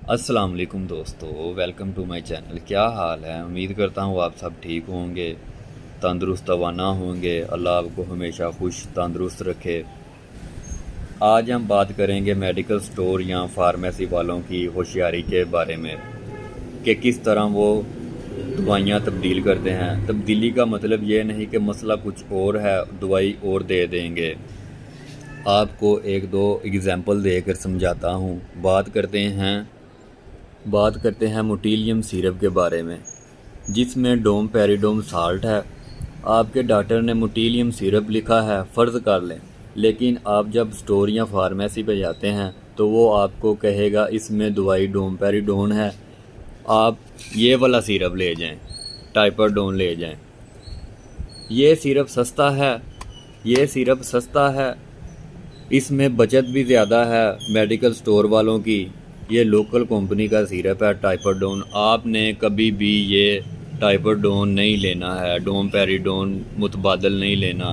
अस्सलाम वालेकुम दोस्तों, वेलकम टू माय चैनल। क्या हाल है? उम्मीद करता हूँ आप सब ठीक होंगे, तंदुरुस्त रवाना होंगे। अल्लाह आपको हमेशा खुश तंदुरुस्त रखे। आज हम बात करेंगे मेडिकल स्टोर या फार्मेसी वालों की होशियारी के बारे में कि किस तरह वो दवाइयाँ तब्दील करते हैं। तब्दीली का मतलब ये नहीं कि मसला कुछ और है, दवाई और दे देंगे। आपको एक दो एग्ज़ाम्पल देकर समझाता हूँ। बात करते हैं मोटिलियम सिरप के बारे में, जिसमें डोमपेरिडोम साल्ट है। आपके डॉक्टर ने मोटिलियम सिरप लिखा है, फ़र्ज़ कर लें, लेकिन आप जब स्टोर या फार्मेसी पे जाते हैं तो वो आपको कहेगा इसमें दवाई डोमपेरिडोन है, आप ये वाला सिरप ले जाएं, टाइपरडोन ले जाएं। ये सिरप सस्ता है, इसमें बचत भी ज़्यादा है मेडिकल स्टोर वालों की। ये लोकल कंपनी का सिरप है टाइपरडोन। आपने कभी भी ये टाइपरडोन नहीं लेना है, डोमपेरिडोन मुतबादल नहीं लेना।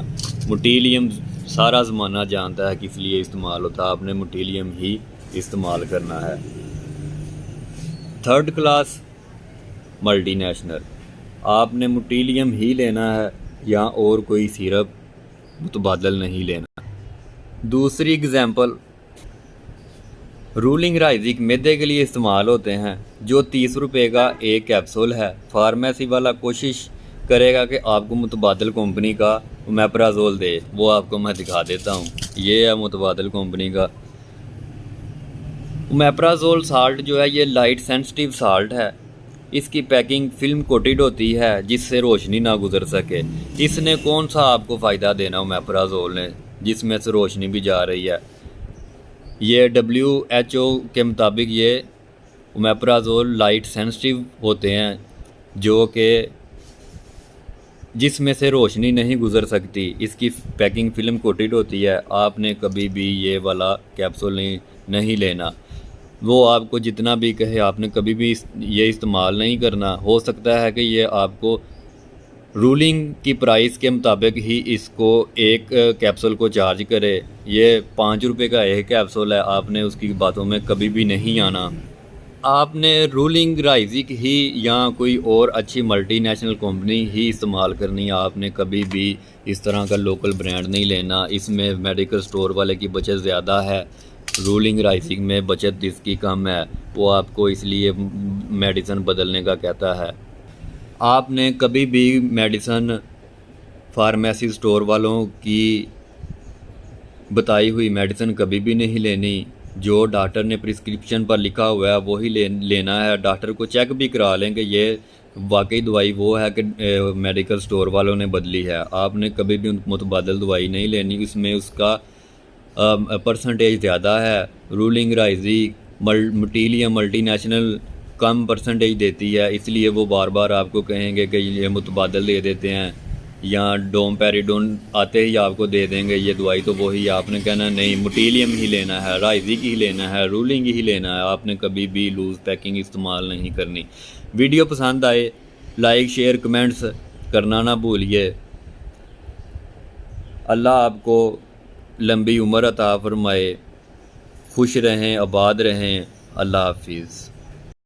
मोटिलियम सारा ज़माना जानता है किस लिए इस्तेमाल होता है, आपने मोटिलियम ही इस्तेमाल करना है। थर्ड क्लास मल्टीनेशनल, आपने मोटिलियम ही लेना है या और कोई सिरप मुतबादल नहीं लेना। दूसरी एग्जांपल, रूलिंग राइजिक मैदे के लिए इस्तेमाल होते हैं, जो 30 रुपये का एक कैप्सूल है। फार्मेसी वाला कोशिश करेगा कि आपको मुतबादल कंपनी का ओमेप्राजोल दे। वो आपको मैं दिखा देता हूँ, ये है मुतबादल कंपनी का ओमेप्राजोल साल्ट। जो है ये लाइट सेंसिटिव साल्ट है। इसकी पैकिंग फिल्म कोटेड होती है जिससे रोशनी ना गुजर सके। इसने कौन सा आपको फ़ायदा देना ओमेप्राजोल ने, जिसमें से रोशनी भी जा रही है। ये WHO के मुताबिक ये ओमेप्राजोल लाइट सेंसिटिव होते हैं, जो कि जिसमें से रोशनी नहीं गुजर सकती। इसकी पैकिंग फिल्म कोटेड होती है। आपने कभी भी ये वाला कैप्सूल नहीं लेना। वो आपको जितना भी कहे आपने कभी भी ये इस्तेमाल नहीं करना। हो सकता है कि ये आपको रूलिंग की प्राइस के मुताबिक ही इसको एक कैप्सूल को चार्ज करे। ये 5 रुपये का एक कैप्सूल है, आपने उसकी बातों में कभी भी नहीं आना। आपने रूलिंग राइजिक ही या कोई और अच्छी मल्टीनेशनल कंपनी ही इस्तेमाल करनी है। आपने कभी भी इस तरह का लोकल ब्रांड नहीं लेना। इसमें मेडिकल स्टोर वाले की बचत ज़्यादा है, रूलिंग राइजिक में बचत इसकी कम है। वो आपको इसलिए मेडिसिन बदलने का कहता है। आपने कभी भी मेडिसिन फार्मेसी स्टोर वालों की बताई हुई मेडिसिन कभी भी नहीं लेनी। जो डॉक्टर ने प्रिस्क्रिप्शन पर लिखा हुआ है वही लेना है। डॉक्टर को चेक भी करा लें कि ये वाकई दवाई वो है कि मेडिकल स्टोर वालों ने बदली है। आपने कभी भी मुतबादल दवाई नहीं लेनी, इसमें उसका परसेंटेज ज़्यादा है। रूलिंग राइजिक मोटिलियम मल्टीनेशनल कम परसेंटेज देती है, इसलिए वो बार बार आपको कहेंगे कि ये मुतबादल दे देते हैं, या डोमपेरिडोन आते ही आपको दे देंगे ये दवाई, तो वही आपने कहना नहीं, मोटिलियम ही लेना है, राइजिक ही लेना है, रूलिंग ही लेना है। आपने कभी भी लूज़ पैकिंग इस्तेमाल नहीं करनी। वीडियो पसंद आए लाइक शेयर कमेंट्स करना ना भूलिए। अल्लाह आपको लंबी उम्र अता फरमाए, खुश रहें, आबाद रहें। अल्लाह हाफिज़।